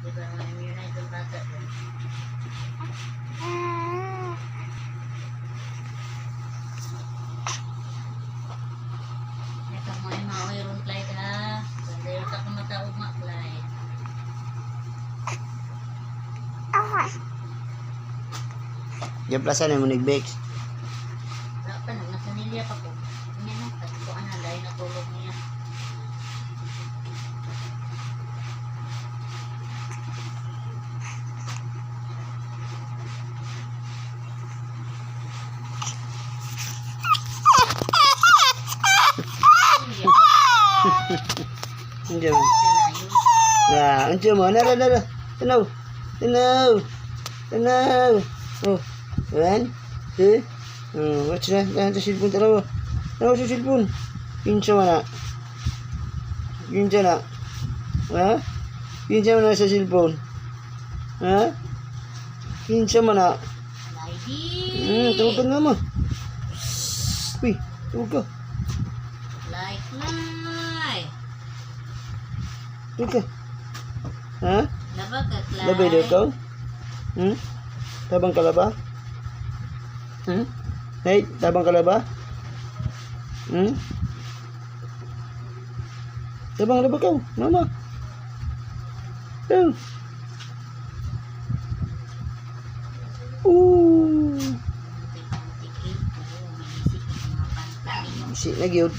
Diba may yun na itong bata ko. Ito mo ay maoyrong Clyde ha. Dahil ka kumataog ma Clyde. Diyan plaza na mo nag-bakes. Wala pa, nagnasanilya pa ko. Hindi na, kasi ko ana, dahil natulog niya. Diyan mo. Ya, diyan mo. Nara. Tanaw. Oh. Kan? Watch na. Sa cellphone tanaw. Tanaw sa cellphone. Pinsa mana. Pinsa na. Ha? Pinsa mana sa cellphone. Ha? Pinsa mana. Lady! Tawag ka nga mo. Uy, tawag ka. Like. Tawag ka. Ha? Laba ka, Clyde. Labay daw ka? Tabang ka ba? Hey, tabang ka ba? Tabang ka ba ka? Mama. Oh. Ooh. Si na gyud.